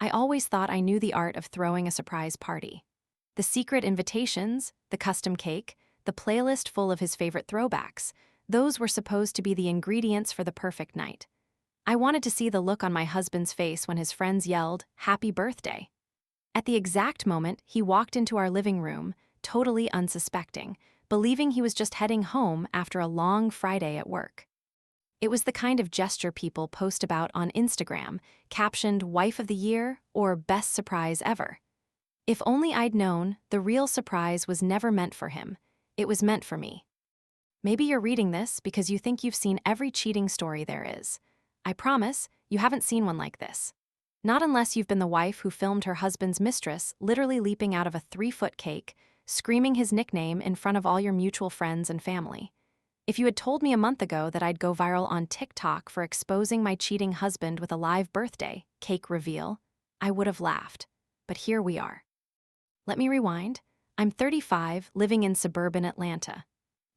I always thought I knew the art of throwing a surprise party. The secret invitations, the custom cake, the playlist full of his favorite throwbacks, those were supposed to be the ingredients for the perfect night. I wanted to see the look on my husband's face when his friends yelled, "Happy birthday." At the exact moment, he walked into our living room, totally unsuspecting, believing he was just heading home after a long Friday at work. It was the kind of gesture people post about on Instagram, captioned Wife of the Year or Best Surprise Ever. If only I'd known, the real surprise was never meant for him. It was meant for me. Maybe you're reading this because you think you've seen every cheating story there is. I promise, you haven't seen one like this. Not unless you've been the wife who filmed her husband's mistress literally leaping out of a 3-foot cake, screaming his nickname in front of all your mutual friends and family. If you had told me a month ago that I'd go viral on TikTok for exposing my cheating husband with a live birthday cake reveal, I would have laughed. But here we are. Let me rewind. I'm 35, living in suburban Atlanta.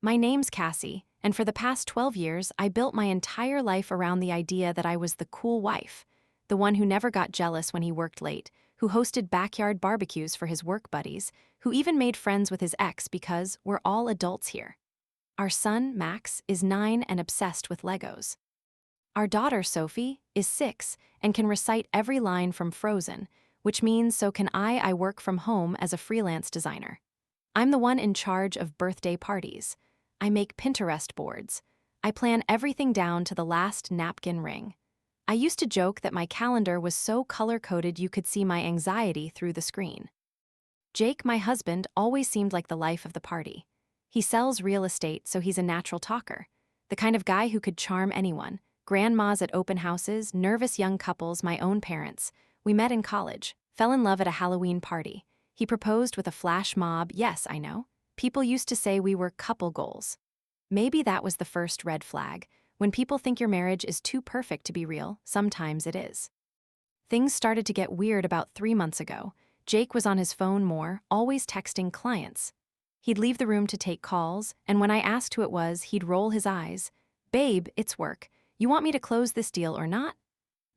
My name's Cassie, and for the past 12 years, I built my entire life around the idea that I was the cool wife, the one who never got jealous when he worked late, who hosted backyard barbecues for his work buddies, who even made friends with his ex because we're all adults here. Our son, Max, is 9 and obsessed with Legos. Our daughter, Sophie, is 6 and can recite every line from Frozen, which means so can I work from home as a freelance designer. I'm the one in charge of birthday parties. I make Pinterest boards. I plan everything down to the last napkin ring. I used to joke that my calendar was so color-coded you could see my anxiety through the screen. Jake, my husband, always seemed like the life of the party. He sells real estate, so he's a natural talker. The kind of guy who could charm anyone. Grandmas at open houses, nervous young couples, my own parents. We met in college, fell in love at a Halloween party. He proposed with a flash mob. Yes, I know. People used to say we were couple goals. Maybe that was the first red flag. When people think your marriage is too perfect to be real, sometimes it is. Things started to get weird about 3 months ago. Jake was on his phone more, always texting clients. He'd leave the room to take calls, and when I asked who it was, he'd roll his eyes. "Babe, it's work. You want me to close this deal or not?"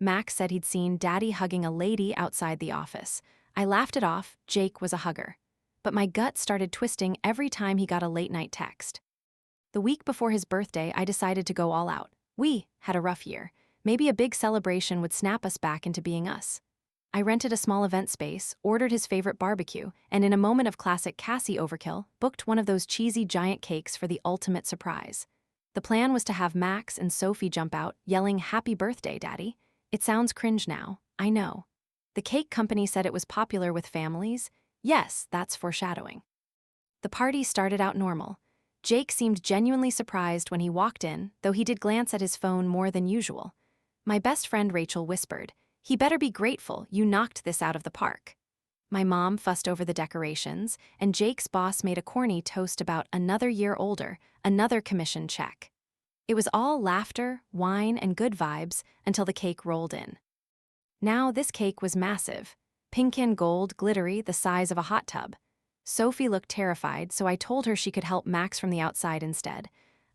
Max said he'd seen Daddy hugging a lady outside the office. I laughed it off. Jake was a hugger. But my gut started twisting every time he got a late-night text. The week before his birthday, I decided to go all out. We had a rough year. Maybe a big celebration would snap us back into being us. I rented a small event space, ordered his favorite barbecue, and in a moment of classic Cassie overkill, booked one of those cheesy giant cakes for the ultimate surprise. The plan was to have Max and Sophie jump out, yelling, "Happy birthday, Daddy." It sounds cringe now, I know. The cake company said it was popular with families. Yes, that's foreshadowing. The party started out normal. Jake seemed genuinely surprised when he walked in, though he did glance at his phone more than usual. My best friend Rachel whispered, "He better be grateful you knocked this out of the park." My mom fussed over the decorations, and Jake's boss made a corny toast about another year older, another commission check. It was all laughter, wine, and good vibes until the cake rolled in. Now this cake was massive, pink and gold, glittery, the size of a hot tub. Sophie looked terrified, so I told her she could help Max from the outside instead.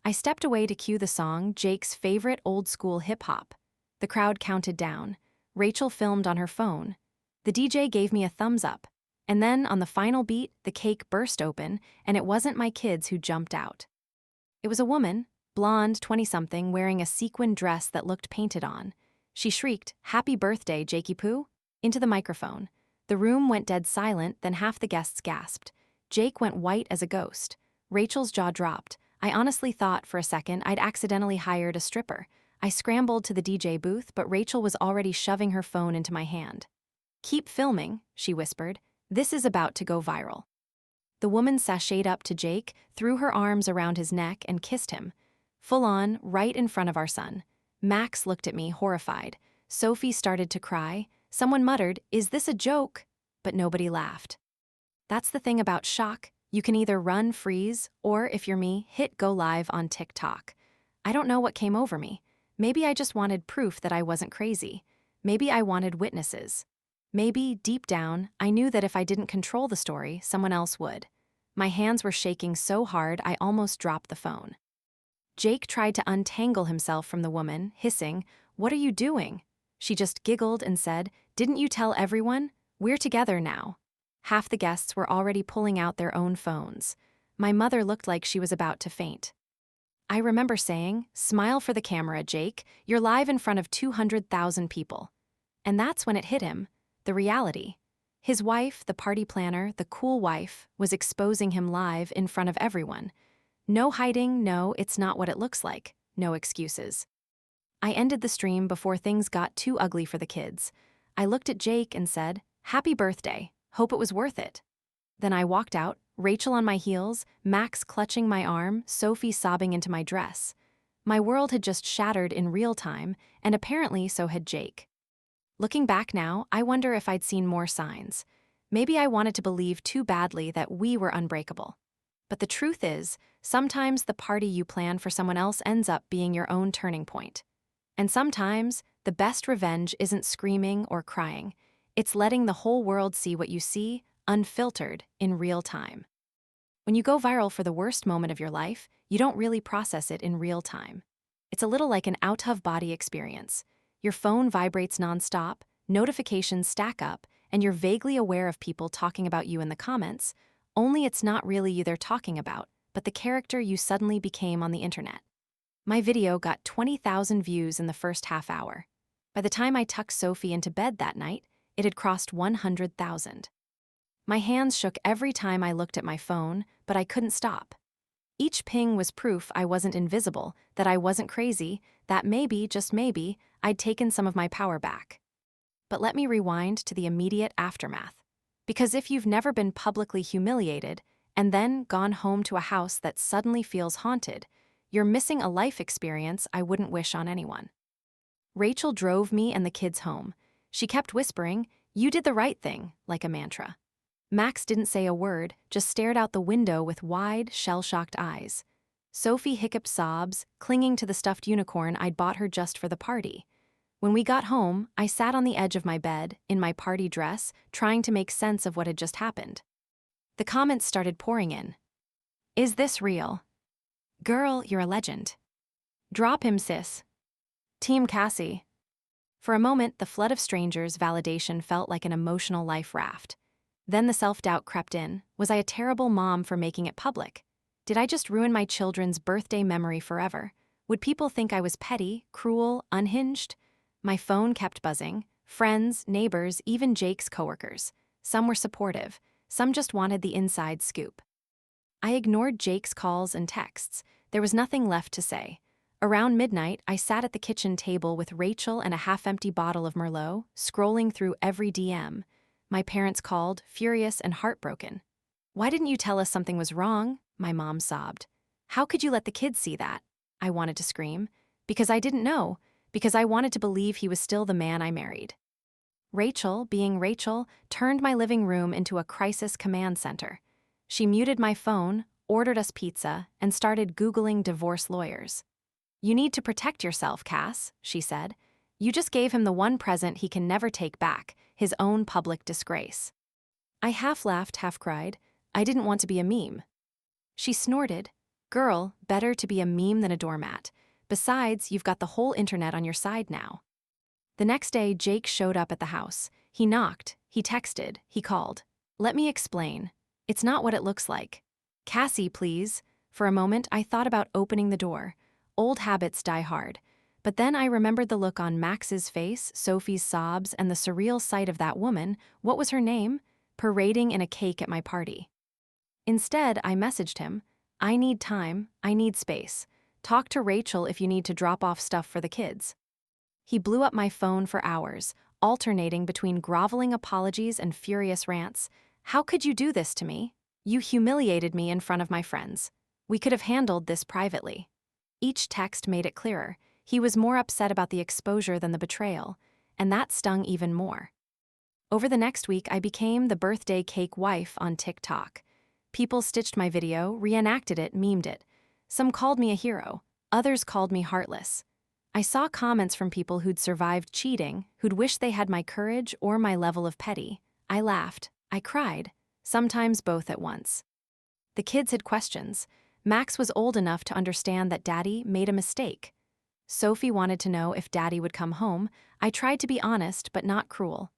I stepped away to cue the song, Jake's favorite old-school hip-hop. The crowd counted down. Rachel filmed on her phone. The DJ gave me a thumbs up. And then, on the final beat, the cake burst open, and it wasn't my kids who jumped out. It was a woman, blonde, 20-something, wearing a sequin dress that looked painted on. She shrieked, "Happy birthday, Jakey Poo," into the microphone. The room went dead silent, then half the guests gasped. Jake went white as a ghost. Rachel's jaw dropped. I honestly thought for a second I'd accidentally hired a stripper. I scrambled to the DJ booth, but Rachel was already shoving her phone into my hand. "Keep filming," she whispered. "This is about to go viral." The woman sashayed up to Jake, threw her arms around his neck, and kissed him. Full on, right in front of our son. Max looked at me, horrified. Sophie started to cry. Someone muttered, "Is this a joke?" But nobody laughed. That's the thing about shock. You can either run, freeze, or, if you're me, hit go live on TikTok. I don't know what came over me. Maybe I just wanted proof that I wasn't crazy. Maybe I wanted witnesses. Maybe, deep down, I knew that if I didn't control the story, someone else would. My hands were shaking so hard I almost dropped the phone. Jake tried to untangle himself from the woman, hissing, "What are you doing?" She just giggled and said, "Didn't you tell everyone? We're together now." Half the guests were already pulling out their own phones. My mother looked like she was about to faint. I remember saying, "Smile for the camera, Jake. You're live in front of 200,000 people." And that's when it hit him, the reality. His wife, the party planner, the cool wife, was exposing him live in front of everyone. No hiding, no, it's not what it looks like, no excuses. I ended the stream before things got too ugly for the kids. I looked at Jake and said, "Happy birthday, hope it was worth it." Then I walked out, Rachel on my heels, Max clutching my arm, Sophie sobbing into my dress. My world had just shattered in real time, and apparently so had Jake. Looking back now, I wonder if I'd seen more signs. Maybe I wanted to believe too badly that we were unbreakable. But the truth is, sometimes the party you plan for someone else ends up being your own turning point. And sometimes, the best revenge isn't screaming or crying. It's letting the whole world see what you see, unfiltered, in real time. When you go viral for the worst moment of your life, you don't really process it in real time. It's a little like an out-of-body experience. Your phone vibrates nonstop, notifications stack up, and you're vaguely aware of people talking about you in the comments, only it's not really you they're talking about, but the character you suddenly became on the internet. My video got 20,000 views in the first half hour. By the time I tucked Sophie into bed that night, it had crossed 100,000. My hands shook every time I looked at my phone, but I couldn't stop. Each ping was proof I wasn't invisible, that I wasn't crazy, that maybe, just maybe, I'd taken some of my power back. But let me rewind to the immediate aftermath. Because if you've never been publicly humiliated, and then gone home to a house that suddenly feels haunted, you're missing a life experience I wouldn't wish on anyone. Rachel drove me and the kids home. She kept whispering, "You did the right thing," like a mantra. Max didn't say a word, just stared out the window with wide, shell-shocked eyes. Sophie hiccuped sobs, clinging to the stuffed unicorn I'd bought her just for the party. When we got home, I sat on the edge of my bed, in my party dress, trying to make sense of what had just happened. The comments started pouring in. "Is this real? Girl, you're a legend. Drop him, sis. Team Cassie." For a moment, the flood of strangers' validation felt like an emotional life raft. Then the self-doubt crept in. Was I a terrible mom for making it public? Did I just ruin my children's birthday memory forever? Would people think I was petty, cruel, unhinged? My phone kept buzzing. Friends, neighbors, even Jake's coworkers. Some were supportive. Some just wanted the inside scoop. I ignored Jake's calls and texts. There was nothing left to say. Around midnight, I sat at the kitchen table with Rachel and a half-empty bottle of Merlot, scrolling through every DM. My parents called, furious and heartbroken. "Why didn't you tell us something was wrong?" my mom sobbed. "How could you let the kids see that?" I wanted to scream. Because I didn't know. Because I wanted to believe he was still the man I married. Rachel, being Rachel, turned my living room into a crisis command center. She muted my phone, ordered us pizza, and started Googling divorce lawyers. "You need to protect yourself, Cass," she said. "You just gave him the one present he can never take back, his own public disgrace." I half laughed, half cried. I didn't want to be a meme. She snorted. "Girl, better to be a meme than a doormat. Besides, you've got the whole internet on your side now." The next day, Jake showed up at the house. He knocked, he texted, he called. "Let me explain. It's not what it looks like. Cassie, please." For a moment, I thought about opening the door. Old habits die hard. But then I remembered the look on Max's face, Sophie's sobs, and the surreal sight of that woman, what was her name, parading in a cake at my party. Instead, I messaged him, "I need time, I need space. Talk to Rachel if you need to drop off stuff for the kids." He blew up my phone for hours, alternating between groveling apologies and furious rants. "How could you do this to me? You humiliated me in front of my friends. We could have handled this privately." Each text made it clearer. He was more upset about the exposure than the betrayal, and that stung even more. Over the next week, I became the birthday cake wife on TikTok. People stitched my video, reenacted it, memed it. Some called me a hero, others called me heartless. I saw comments from people who'd survived cheating, who'd wished they had my courage or my level of petty. I laughed, I cried, sometimes both at once. The kids had questions. Max was old enough to understand that Daddy made a mistake. Sophie wanted to know if Daddy would come home. I tried to be honest, but not cruel.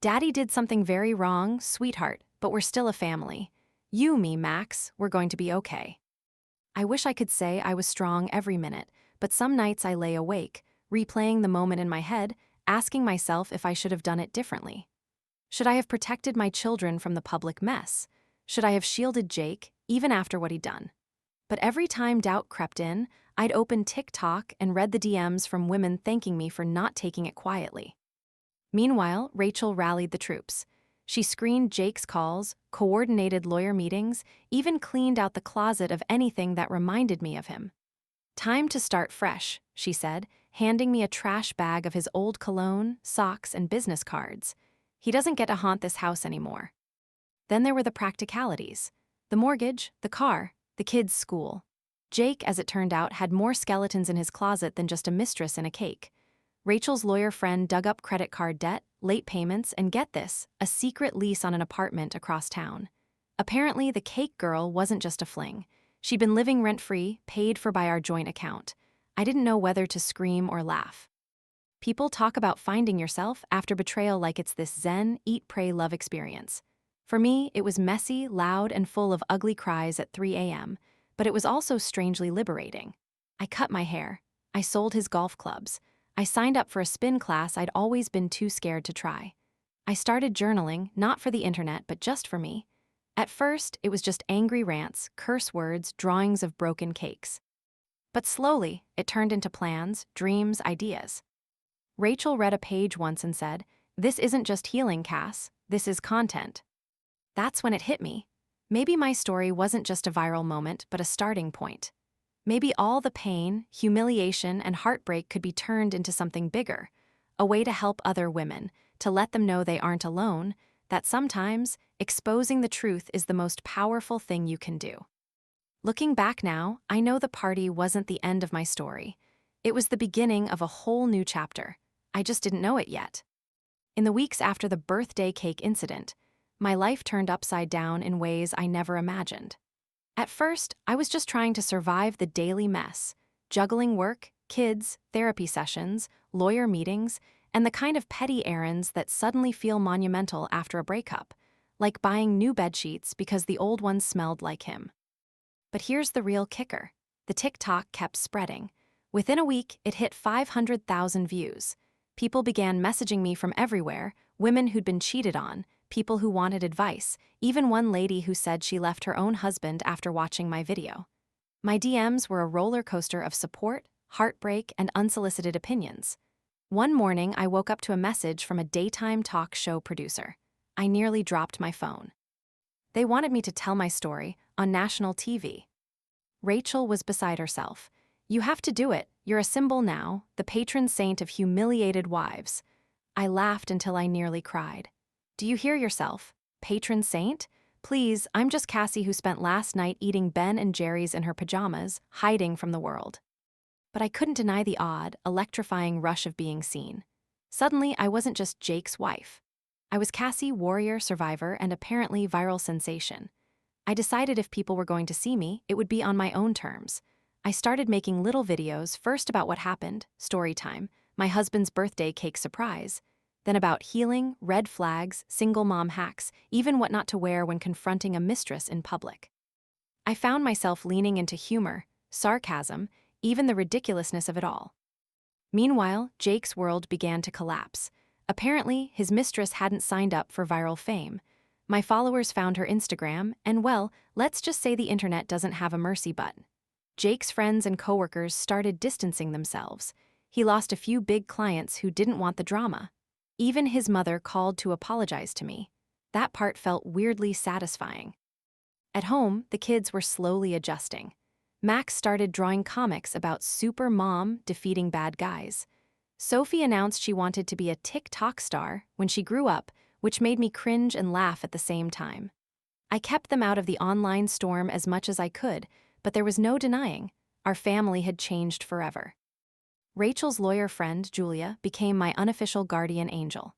Daddy did something very wrong, sweetheart, but we're still a family. You, me, Max, we're going to be okay. I wish I could say I was strong every minute, but some nights I lay awake, replaying the moment in my head, asking myself if I should have done it differently. Should I have protected my children from the public mess? Should I have shielded Jake, even after what he'd done? But every time doubt crept in, I'd open TikTok and read the DMs from women thanking me for not taking it quietly. Meanwhile, Rachel rallied the troops. She screened Jake's calls, coordinated lawyer meetings, even cleaned out the closet of anything that reminded me of him. "Time to start fresh," she said, handing me a trash bag of his old cologne, socks, and business cards. "He doesn't get to haunt this house anymore." Then there were the practicalities. The mortgage, the car, the kids' school. Jake, as it turned out, had more skeletons in his closet than just a mistress in a cake. Rachel's lawyer friend dug up credit card debt, late payments, and get this, a secret lease on an apartment across town. Apparently, the cake girl wasn't just a fling. She'd been living rent-free, paid for by our joint account. I didn't know whether to scream or laugh. People talk about finding yourself after betrayal like it's this zen, eat, pray, love experience. For me, it was messy, loud, and full of ugly cries at 3 a.m., but it was also strangely liberating. I cut my hair. I sold his golf clubs. I signed up for a spin class I'd always been too scared to try. I started journaling, not for the internet, but just for me. At first, it was just angry rants, curse words, drawings of broken cakes. But slowly, it turned into plans, dreams, ideas. Rachel read a page once and said, "This isn't just healing, Cass, this is content." That's when it hit me. Maybe my story wasn't just a viral moment, but a starting point. Maybe all the pain, humiliation, and heartbreak could be turned into something bigger, a way to help other women, to let them know they aren't alone, that sometimes exposing the truth is the most powerful thing you can do. Looking back now, I know the party wasn't the end of my story. It was the beginning of a whole new chapter. I just didn't know it yet. In the weeks after the birthday cake incident, my life turned upside down in ways I never imagined. At first, I was just trying to survive the daily mess, juggling work, kids, therapy sessions, lawyer meetings, and the kind of petty errands that suddenly feel monumental after a breakup, like buying new bedsheets because the old ones smelled like him. But here's the real kicker. The TikTok kept spreading. Within a week, it hit 500,000 views. People began messaging me from everywhere, women who'd been cheated on, people who wanted advice, even one lady who said she left her own husband after watching my video. My DMs were a roller coaster of support, heartbreak, and unsolicited opinions. One morning, I woke up to a message from a daytime talk show producer. I nearly dropped my phone. They wanted me to tell my story on national TV. Rachel was beside herself. "You have to do it. You're a symbol now, the patron saint of humiliated wives." I laughed until I nearly cried. Do you hear yourself? Patron saint? Please, I'm just Cassie who spent last night eating Ben and Jerry's in her pajamas, hiding from the world. But I couldn't deny the odd, electrifying rush of being seen. Suddenly, I wasn't just Jake's wife. I was Cassie, warrior, survivor, and apparently viral sensation. I decided if people were going to see me, it would be on my own terms. I started making little videos, first about what happened, story time, my husband's birthday cake surprise, then about healing, red flags, single mom hacks, even what not to wear when confronting a mistress in public. I found myself leaning into humor, sarcasm, even the ridiculousness of it all. Meanwhile, Jake's world began to collapse. Apparently, his mistress hadn't signed up for viral fame. My followers found her Instagram, and well, let's just say the internet doesn't have a mercy button. Jake's friends and coworkers started distancing themselves. He lost a few big clients who didn't want the drama. Even his mother called to apologize to me. That part felt weirdly satisfying. At home, the kids were slowly adjusting. Max started drawing comics about super mom defeating bad guys. Sophie announced she wanted to be a TikTok star when she grew up, which made me cringe and laugh at the same time. I kept them out of the online storm as much as I could, but there was no denying, our family had changed forever. Rachel's lawyer friend, Julia, became my unofficial guardian angel.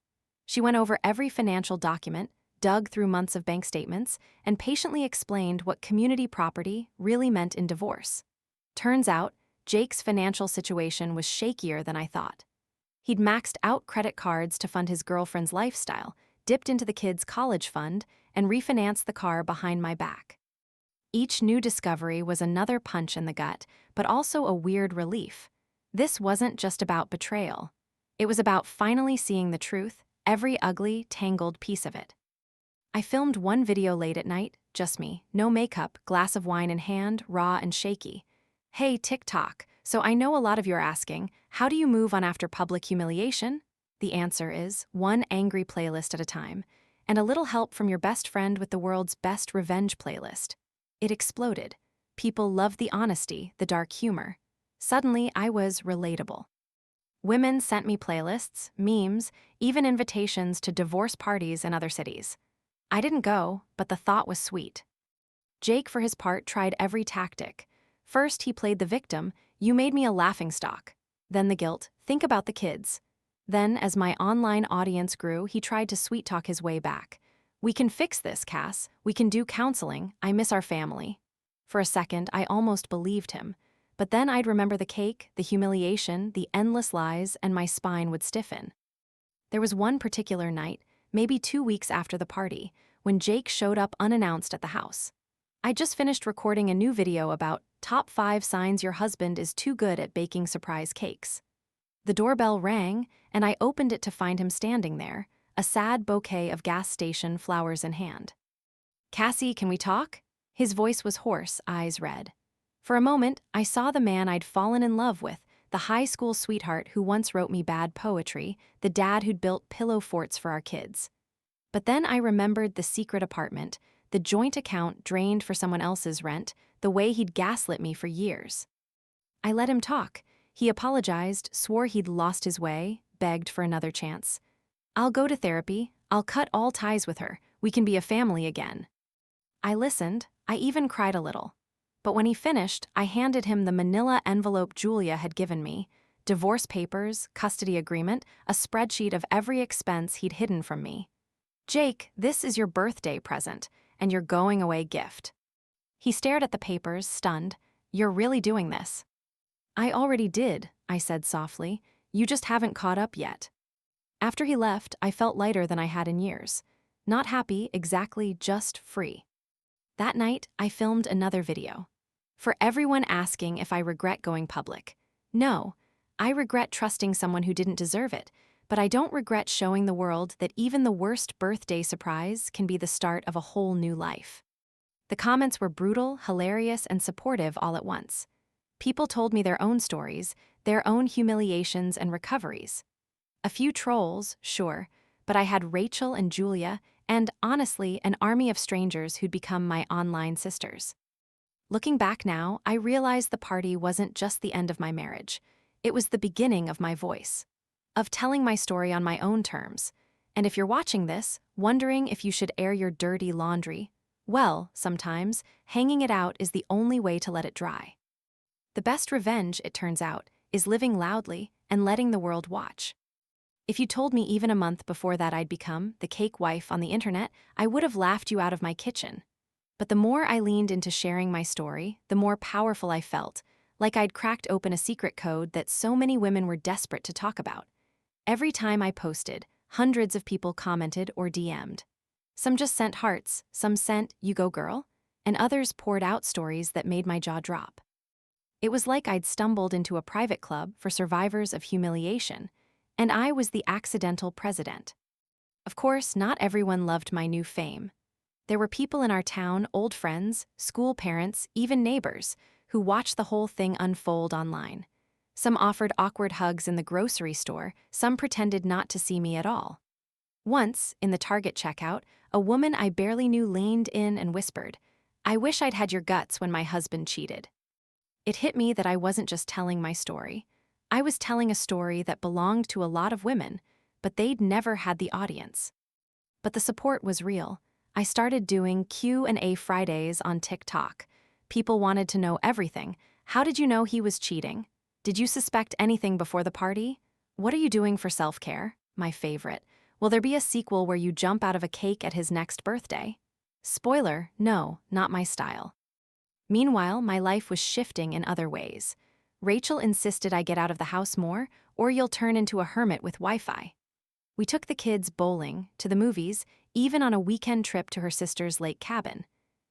She went over every financial document, dug through months of bank statements, and patiently explained what community property really meant in divorce. Turns out, Jake's financial situation was shakier than I thought. He'd maxed out credit cards to fund his girlfriend's lifestyle, dipped into the kids' college fund, and refinanced the car behind my back. Each new discovery was another punch in the gut, but also a weird relief. This wasn't just about betrayal. It was about finally seeing the truth, every ugly, tangled piece of it. I filmed one video late at night, just me, no makeup, glass of wine in hand, raw and shaky. Hey, TikTok, so I know a lot of you are asking, how do you move on after public humiliation? The answer is one angry playlist at a time, and a little help from your best friend with the world's best revenge playlist. It exploded. People loved the honesty, the dark humor. Suddenly, I was relatable. Women sent me playlists, memes, even invitations to divorce parties in other cities. I didn't go, but the thought was sweet. Jake, for his part, tried every tactic. First, he played the victim, you made me a laughingstock. Then the guilt, think about the kids. Then, as my online audience grew, he tried to sweet-talk his way back. We can fix this, Cass. We can do counseling. I miss our family. For a second, I almost believed him. But then I'd remember the cake, the humiliation, the endless lies, and my spine would stiffen. There was one particular night, maybe 2 weeks after the party, when Jake showed up unannounced at the house. I just finished recording a new video about top 5 signs your husband is too good at baking surprise cakes. The doorbell rang, and I opened it to find him standing there, a sad bouquet of gas station flowers in hand. Cassie, can we talk? His voice was hoarse, eyes red. For a moment, I saw the man I'd fallen in love with, the high school sweetheart who once wrote me bad poetry, the dad who'd built pillow forts for our kids. But then I remembered the secret apartment, the joint account drained for someone else's rent, the way he'd gaslit me for years. I let him talk. He apologized, swore he'd lost his way, begged for another chance. I'll go to therapy. I'll cut all ties with her. We can be a family again. I listened. I even cried a little. But when he finished, I handed him the manila envelope Julia had given me, divorce papers, custody agreement, a spreadsheet of every expense he'd hidden from me. Jake, this is your birthday present, and your going-away gift. He stared at the papers, stunned. You're really doing this? I already did, I said softly. You just haven't caught up yet. After he left, I felt lighter than I had in years. Not happy, exactly, just free. That night, I filmed another video. For everyone asking if I regret going public. No, I regret trusting someone who didn't deserve it, but I don't regret showing the world that even the worst birthday surprise can be the start of a whole new life. The comments were brutal, hilarious, and supportive all at once. People told me their own stories, their own humiliations and recoveries. A few trolls, sure, but I had Rachel and Julia, and, honestly, an army of strangers who'd become my online sisters. Looking back now, I realized the party wasn't just the end of my marriage. It was the beginning of my voice, of telling my story on my own terms. And if you're watching this, wondering if you should air your dirty laundry, well, sometimes, hanging it out is the only way to let it dry. The best revenge, it turns out, is living loudly and letting the world watch. If you told me even a month before that I'd become the cake wife on the internet, I would have laughed you out of my kitchen. But the more I leaned into sharing my story, the more powerful I felt, like I'd cracked open a secret code that so many women were desperate to talk about. Every time I posted, hundreds of people commented or DM'd. Some just sent hearts, some sent, "You go girl," and others poured out stories that made my jaw drop. It was like I'd stumbled into a private club for survivors of humiliation, and I was the accidental president. Of course, not everyone loved my new fame. There were people in our town, old friends, school parents, even neighbors, who watched the whole thing unfold online. Some offered awkward hugs in the grocery store, some pretended not to see me at all. Once, in the Target checkout, a woman I barely knew leaned in and whispered, "I wish I'd had your guts when my husband cheated." It hit me that I wasn't just telling my story. I was telling a story that belonged to a lot of women, but they'd never had the audience. But the support was real. I started doing Q&A Fridays on TikTok. People wanted to know everything. How did you know he was cheating? Did you suspect anything before the party? What are you doing for self-care? My favorite. Will there be a sequel where you jump out of a cake at his next birthday? Spoiler, no, not my style. Meanwhile, my life was shifting in other ways. Rachel insisted I get out of the house more, or you'll turn into a hermit with Wi-Fi. We took the kids bowling, to the movies, even on a weekend trip to her sister's lake cabin.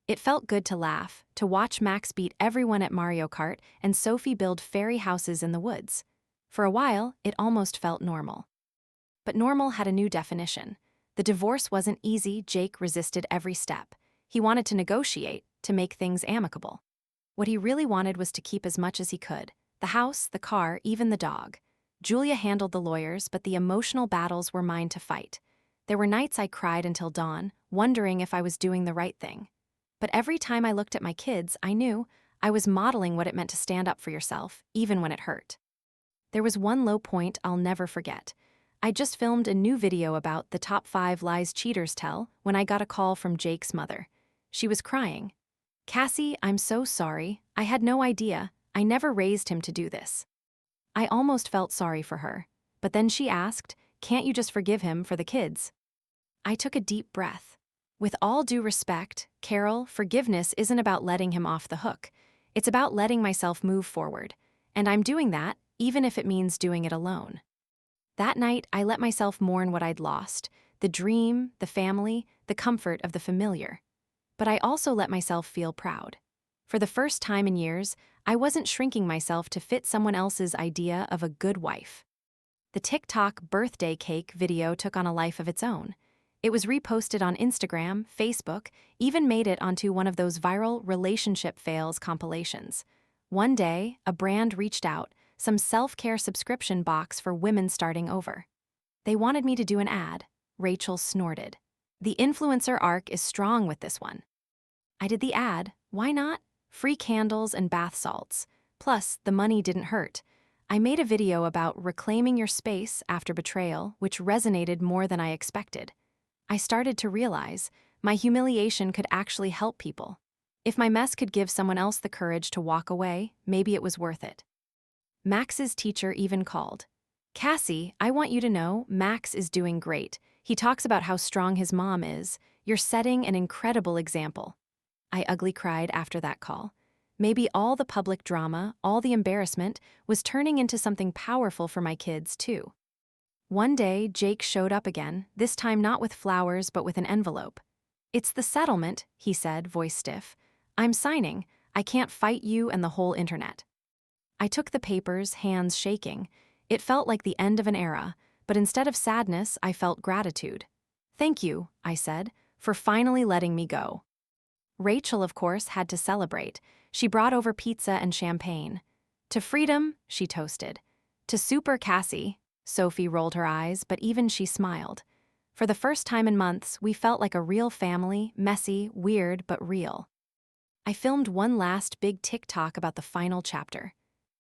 It felt good to laugh, to watch Max beat everyone at Mario Kart and Sophie build fairy houses in the woods. For a while, it almost felt normal. But normal had a new definition. The divorce wasn't easy. Jake resisted every step. He wanted to negotiate, to make things amicable. What he really wanted was to keep as much as he could. The house, the car, even the dog. Julia handled the lawyers, but the emotional battles were mine to fight. There were nights I cried until dawn, wondering if I was doing the right thing. But every time I looked at my kids, I knew I was modeling what it meant to stand up for yourself, even when it hurt. There was one low point I'll never forget. I just filmed a new video about the top 5 lies cheaters tell when I got a call from Jake's mother. She was crying. "Cassie, I'm so sorry. I had no idea. I never raised him to do this." I almost felt sorry for her. But then she asked, "Can't you just forgive him for the kids?" I took a deep breath. With all due respect, Carol, forgiveness isn't about letting him off the hook. It's about letting myself move forward. And I'm doing that, even if it means doing it alone. That night, I let myself mourn what I'd lost, the dream, the family, the comfort of the familiar. But I also let myself feel proud. For the first time in years, I wasn't shrinking myself to fit someone else's idea of a good wife. The TikTok birthday cake video took on a life of its own. It was reposted on Instagram, Facebook, even made it onto one of those viral relationship fails compilations. One day, a brand reached out, some self-care subscription box for women starting over. They wanted me to do an ad. Rachel snorted. The influencer arc is strong with this one. I did the ad. Why not? Free candles and bath salts. Plus, the money didn't hurt. I made a video about reclaiming your space after betrayal, which resonated more than I expected. I started to realize my humiliation could actually help people. If my mess could give someone else the courage to walk away, maybe it was worth it. Max's teacher even called. "Cassie, I want you to know Max is doing great. He talks about how strong his mom is. You're setting an incredible example." I ugly cried after that call. Maybe all the public drama, all the embarrassment, was turning into something powerful for my kids, too. One day, Jake showed up again, this time not with flowers but with an envelope. "It's the settlement," he said, voice stiff. "I'm signing. I can't fight you and the whole internet." I took the papers, hands shaking. It felt like the end of an era, but instead of sadness, I felt gratitude. "Thank you," I said, "for finally letting me go." Rachel, of course, had to celebrate. She brought over pizza and champagne. "To freedom," she toasted. "To Super Cassie." Sophie rolled her eyes, but even she smiled. For the first time in months, we felt like a real family, messy, weird, but real. I filmed one last big TikTok about the final chapter.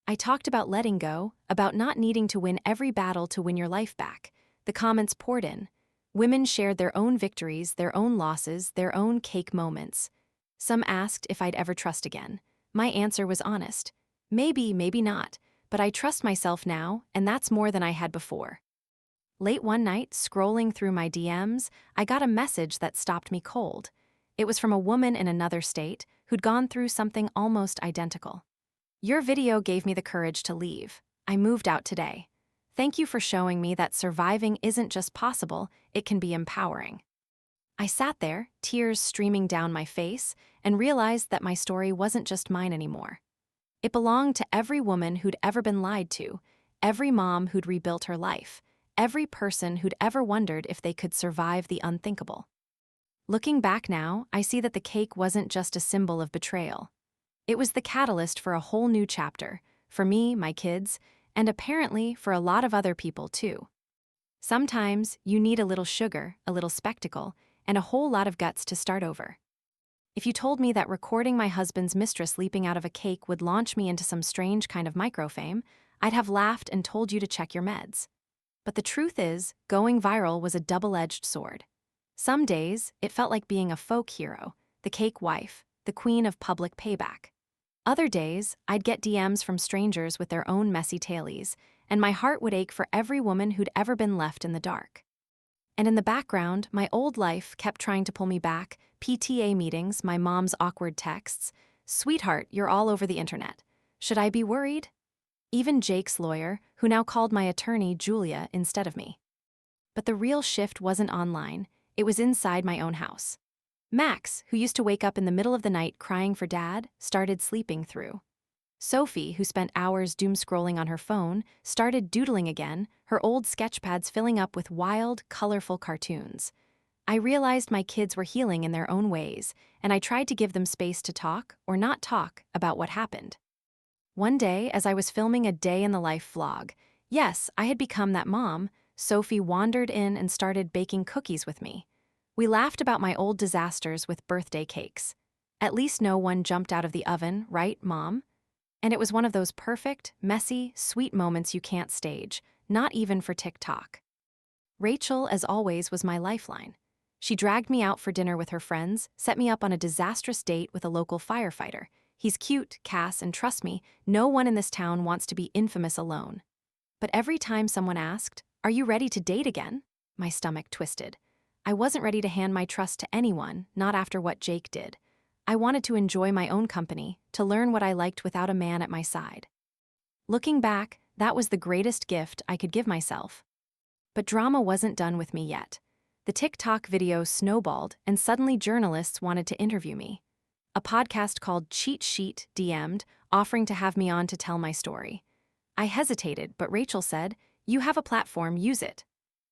I talked about letting go, about not needing to win every battle to win your life back. The comments poured in. Women shared their own victories, their own losses, their own cake moments. Some asked if I'd ever trust again. My answer was honest. Maybe, maybe not, but I trust myself now, and that's more than I had before. Late one night, scrolling through my DMs, I got a message that stopped me cold. It was from a woman in another state who'd gone through something almost identical. "Your video gave me the courage to leave. I moved out today. Thank you for showing me that surviving isn't just possible, it can be empowering." I sat there, tears streaming down my face, and realized that my story wasn't just mine anymore. It belonged to every woman who'd ever been lied to, every mom who'd rebuilt her life, every person who'd ever wondered if they could survive the unthinkable. Looking back now, I see that the cake wasn't just a symbol of betrayal. It was the catalyst for a whole new chapter, for me, my kids, and apparently for a lot of other people too. Sometimes you need a little sugar, a little spectacle, and a whole lot of guts to start over. If you told me that recording my husband's mistress leaping out of a cake would launch me into some strange kind of microfame, I'd have laughed and told you to check your meds. But the truth is, going viral was a double-edged sword. Some days, it felt like being a folk hero, the cake wife, the queen of public payback. Other days, I'd get DMs from strangers with their own messy tailies, and my heart would ache for every woman who'd ever been left in the dark. And in the background, my old life kept trying to pull me back, PTA meetings, my mom's awkward texts. "Sweetheart, you're all over the internet. Should I be worried?" even Jake's lawyer, who now called my attorney Julia instead of me. But the real shift wasn't online, it was inside my own house. Max, who used to wake up in the middle of the night crying for Dad, started sleeping through. Sophie, who spent hours doom-scrolling on her phone, started doodling again, her old sketchpads filling up with wild, colorful cartoons. I realized my kids were healing in their own ways, and I tried to give them space to talk, or not talk, about what happened. One day, as I was filming a day-in-the-life vlog, yes, I had become that mom, Sophie wandered in and started baking cookies with me. We laughed about my old disasters with birthday cakes. At least no one jumped out of the oven, right, Mom? And it was one of those perfect, messy, sweet moments you can't stage, not even for TikTok. Rachel, as always, was my lifeline. She dragged me out for dinner with her friends, set me up on a disastrous date with a local firefighter. He's cute, Cass, and trust me, no one in this town wants to be infamous alone. But every time someone asked, "Are you ready to date again?" my stomach twisted. I wasn't ready to hand my trust to anyone, not after what Jake did. I wanted to enjoy my own company, to learn what I liked without a man at my side. Looking back, that was the greatest gift I could give myself. But drama wasn't done with me yet. The TikTok video snowballed, and suddenly journalists wanted to interview me. A podcast called Cheat Sheet DM'd, offering to have me on to tell my story. I hesitated, but Rachel said, "You have a platform, use it."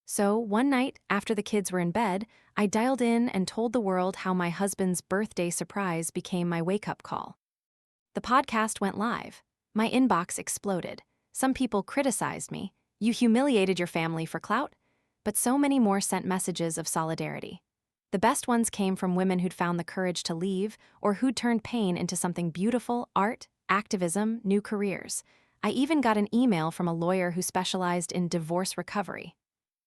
So, one night, after the kids were in bed, I dialed in and told the world how my husband's birthday surprise became my wake-up call. The podcast went live. My inbox exploded. Some people criticized me. "You humiliated your family for clout?" But so many more sent messages of solidarity. The best ones came from women who'd found the courage to leave, or who'd turned pain into something beautiful: art, activism, new careers. I even got an email from a lawyer who specialized in divorce recovery.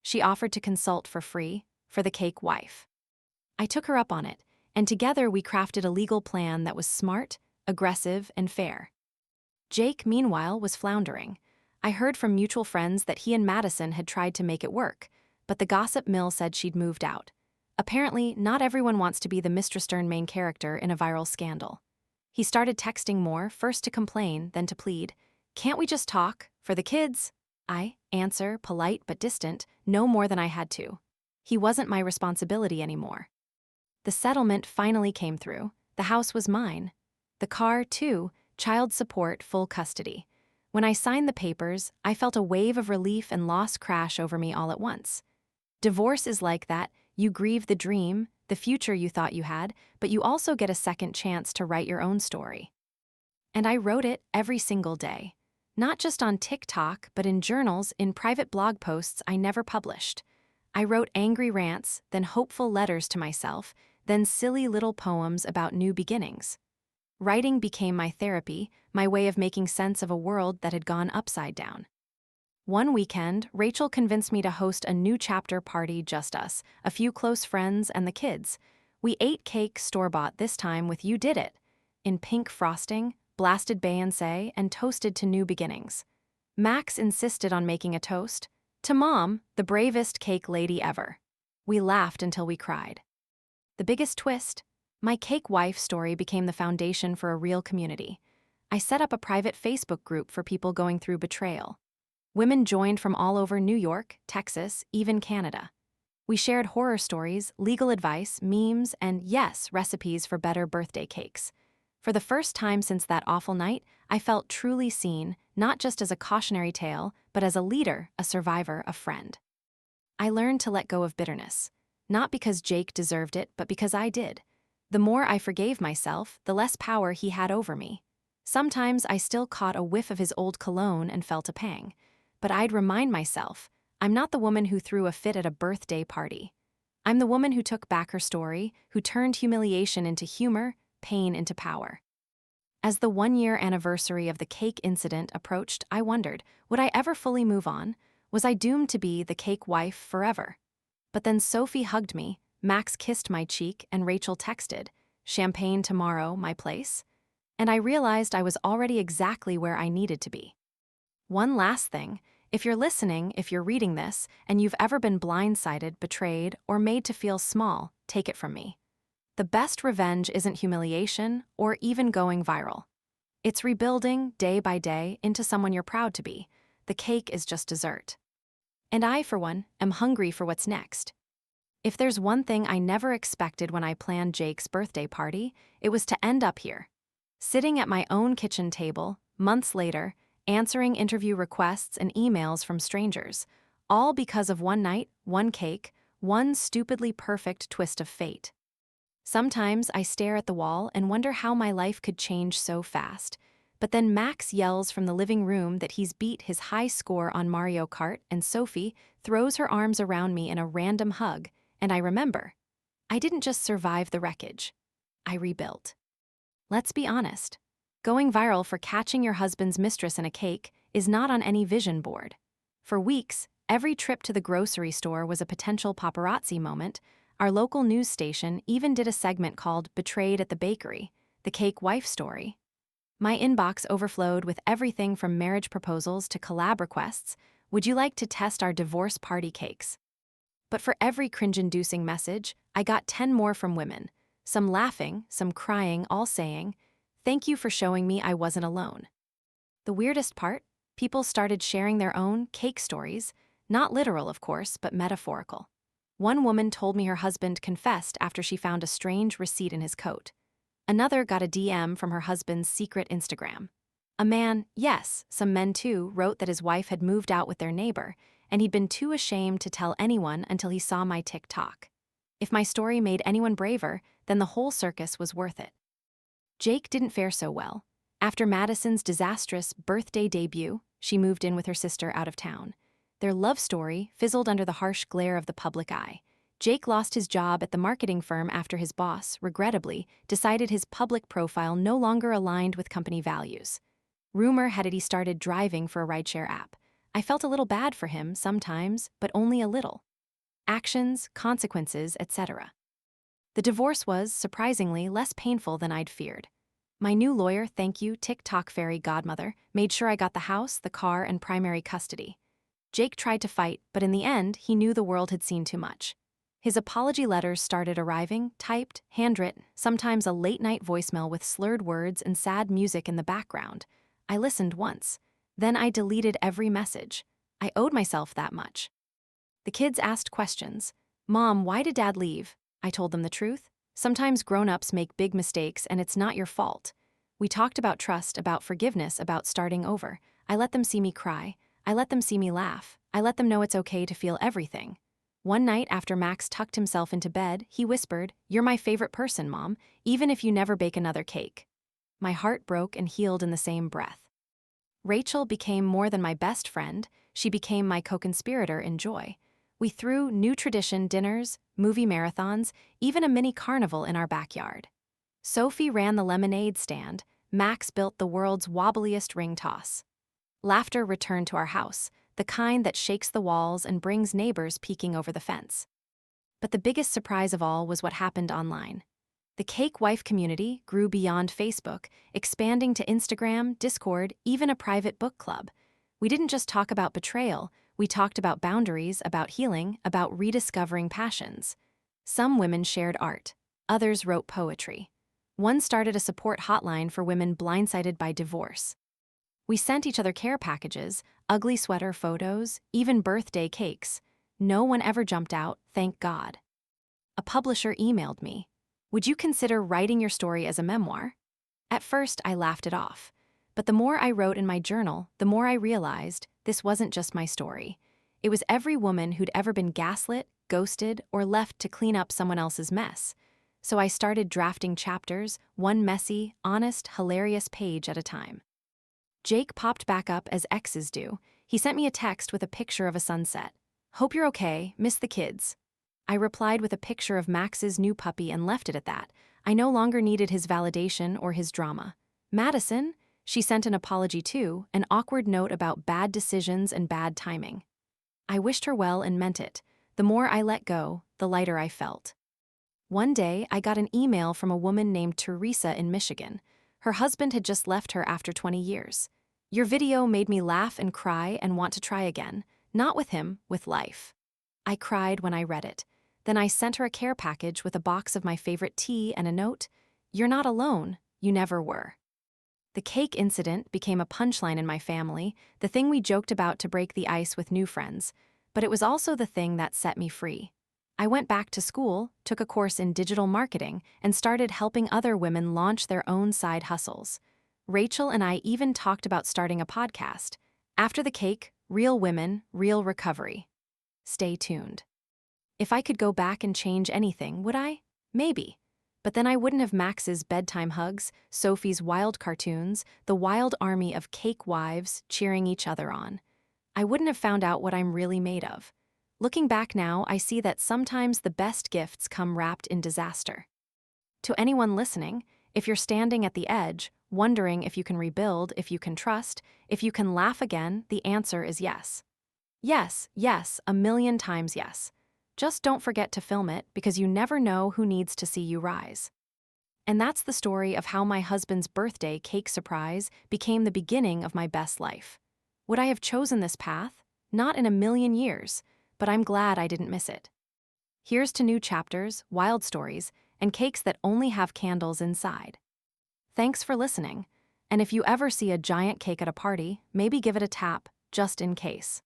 She offered to consult for free, for the cake wife. I took her up on it, and together we crafted a legal plan that was smart, aggressive, and fair. Jake, meanwhile, was floundering. I heard from mutual friends that he and Madison had tried to make it work, but the gossip mill said she'd moved out. Apparently, not everyone wants to be the Mistress main character in a viral scandal. He started texting more, first to complain, then to plead. "Can't we just talk? For the kids?" I answer, polite but distant, no more than I had to. He wasn't my responsibility anymore. The settlement finally came through. The house was mine. The car, too, child support, full custody. When I signed the papers, I felt a wave of relief and loss crash over me all at once. Divorce is like that. You grieve the dream, the future you thought you had, but you also get a second chance to write your own story. And I wrote it every single day. Not just on TikTok, but in journals, in private blog posts I never published. I wrote angry rants, then hopeful letters to myself, then silly little poems about new beginnings. Writing became my therapy, my way of making sense of a world that had gone upside down. One weekend, Rachel convinced me to host a new chapter party, just us, a few close friends, and the kids. We ate cake store-bought this time with "You Did It" in pink frosting, blasted Beyonce, and toasted to new beginnings. Max insisted on making a toast to Mom, the bravest cake lady ever. We laughed until we cried. The biggest twist? My cake wife story became the foundation for a real community. I set up a private Facebook group for people going through betrayal. Women joined from all over New York, Texas, even Canada. We shared horror stories, legal advice, memes, and, yes, recipes for better birthday cakes. For the first time since that awful night, I felt truly seen, not just as a cautionary tale, but as a leader, a survivor, a friend. I learned to let go of bitterness. Not because Jake deserved it, but because I did. The more I forgave myself, the less power he had over me. Sometimes I still caught a whiff of his old cologne and felt a pang. But I'd remind myself, I'm not the woman who threw a fit at a birthday party. I'm the woman who took back her story, who turned humiliation into humor, pain into power. As the one-year anniversary of the cake incident approached, I wondered, would I ever fully move on? Was I doomed to be the cake wife forever? But then Sophie hugged me, Max kissed my cheek, and Rachel texted, "Champagne tomorrow, my place?" And I realized I was already exactly where I needed to be. One last thing, if you're listening, if you're reading this, and you've ever been blindsided, betrayed, or made to feel small, take it from me. The best revenge isn't humiliation or even going viral. It's rebuilding, day by day, into someone you're proud to be. The cake is just dessert. And I, for one, am hungry for what's next. If there's one thing I never expected when I planned Jake's birthday party, it was to end up here. Sitting at my own kitchen table, months later, answering interview requests and emails from strangers, all because of one night, one cake, one stupidly perfect twist of fate. Sometimes I stare at the wall and wonder how my life could change so fast. But then Max yells from the living room that he's beat his high score on Mario Kart, and Sophie throws her arms around me in a random hug, and I remember. I didn't just survive the wreckage. I rebuilt. Let's be honest. Going viral for catching your husband's mistress in a cake is not on any vision board. For weeks, every trip to the grocery store was a potential paparazzi moment. Our local news station even did a segment called Betrayed at the Bakery, the cake wife story. My inbox overflowed with everything from marriage proposals to collab requests. Would you like to test our divorce party cakes? But for every cringe-inducing message, I got 10 more from women, some laughing, some crying, all saying, "Thank you for showing me I wasn't alone." The weirdest part? People started sharing their own cake stories, not literal, of course, but metaphorical. One woman told me her husband confessed after she found a strange receipt in his coat. Another got a DM from her husband's secret Instagram. A man, yes, some men too, wrote that his wife had moved out with their neighbor, and he'd been too ashamed to tell anyone until he saw my TikTok. If my story made anyone braver, then the whole circus was worth it. Jake didn't fare so well. After Madison's disastrous birthday debut, she moved in with her sister out of town. Their love story fizzled under the harsh glare of the public eye. Jake lost his job at the marketing firm after his boss, regrettably, decided his public profile no longer aligned with company values. Rumor had it he started driving for a rideshare app. I felt a little bad for him sometimes, but only a little. Actions, consequences, etc. The divorce was, surprisingly, less painful than I'd feared. My new lawyer, thank you, TikTok fairy godmother, made sure I got the house, the car, and primary custody. Jake tried to fight, but in the end, he knew the world had seen too much. His apology letters started arriving, typed, handwritten, sometimes a late-night voicemail with slurred words and sad music in the background. I listened once. Then I deleted every message. I owed myself that much. The kids asked questions. "Mom, why did Dad leave?" I told them the truth. Sometimes grown-ups make big mistakes and it's not your fault. We talked about trust, about forgiveness, about starting over. I let them see me cry. I let them see me laugh. I let them know it's okay to feel everything. One night after Max tucked himself into bed, he whispered, "You're my favorite person, Mom, even if you never bake another cake." My heart broke and healed in the same breath. Rachel became more than my best friend. She became my co-conspirator in joy. We threw new tradition dinners, movie marathons, even a mini carnival in our backyard. Sophie ran the lemonade stand. Max built the world's wobbliest ring toss. Laughter returned to our house, the kind that shakes the walls and brings neighbors peeking over the fence. But the biggest surprise of all was what happened online. The cake wife community grew beyond Facebook, expanding to Instagram, Discord, even a private book club. We didn't just talk about betrayal, we talked about boundaries, about healing, about rediscovering passions. Some women shared art, others wrote poetry. One started a support hotline for women blindsided by divorce. We sent each other care packages, ugly sweater photos, even birthday cakes. No one ever jumped out, thank God. A publisher emailed me. "Would you consider writing your story as a memoir?" At first, I laughed it off. But the more I wrote in my journal, the more I realized this wasn't just my story. It was every woman who'd ever been gaslit, ghosted, or left to clean up someone else's mess. So I started drafting chapters, one messy, honest, hilarious page at a time. Jake popped back up as exes do. He sent me a text with a picture of a sunset. "Hope you're okay, miss the kids." I replied with a picture of Max's new puppy and left it at that. I no longer needed his validation or his drama. "Madison?" She sent an apology too, an awkward note about bad decisions and bad timing. I wished her well and meant it. The more I let go, the lighter I felt. One day, I got an email from a woman named Teresa in Michigan. Her husband had just left her after 20 years. "Your video made me laugh and cry and want to try again. Not with him, with life." I cried when I read it. Then I sent her a care package with a box of my favorite tea and a note, "You're not alone. You never were." The cake incident became a punchline in my family, the thing we joked about to break the ice with new friends, but it was also the thing that set me free. I went back to school, took a course in digital marketing, and started helping other women launch their own side hustles. Rachel and I even talked about starting a podcast. After the cake, real women, real recovery. Stay tuned. If I could go back and change anything, would I? Maybe. But then I wouldn't have Max's bedtime hugs, Sophie's wild cartoons, the wild army of cake wives cheering each other on. I wouldn't have found out what I'm really made of. Looking back now, I see that sometimes the best gifts come wrapped in disaster. To anyone listening, if you're standing at the edge, wondering if you can rebuild, if you can trust, if you can laugh again, the answer is yes. Yes, yes, 1,000,000 times yes. Just don't forget to film it because you never know who needs to see you rise. And that's the story of how my husband's birthday cake surprise became the beginning of my best life. Would I have chosen this path? Not in 1,000,000 years, but I'm glad I didn't miss it. Here's to new chapters, wild stories, and cakes that only have candles inside. Thanks for listening, and if you ever see a giant cake at a party, maybe give it a tap, just in case.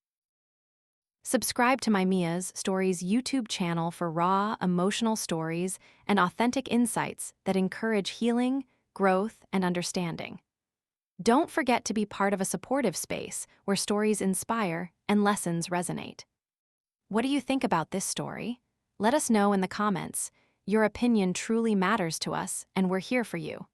Subscribe to my Mia's Stories YouTube channel for raw, emotional stories and authentic insights that encourage healing, growth, and understanding. Don't forget to be part of a supportive space where stories inspire and lessons resonate. What do you think about this story? Let us know in the comments. Your opinion truly matters to us, and we're here for you.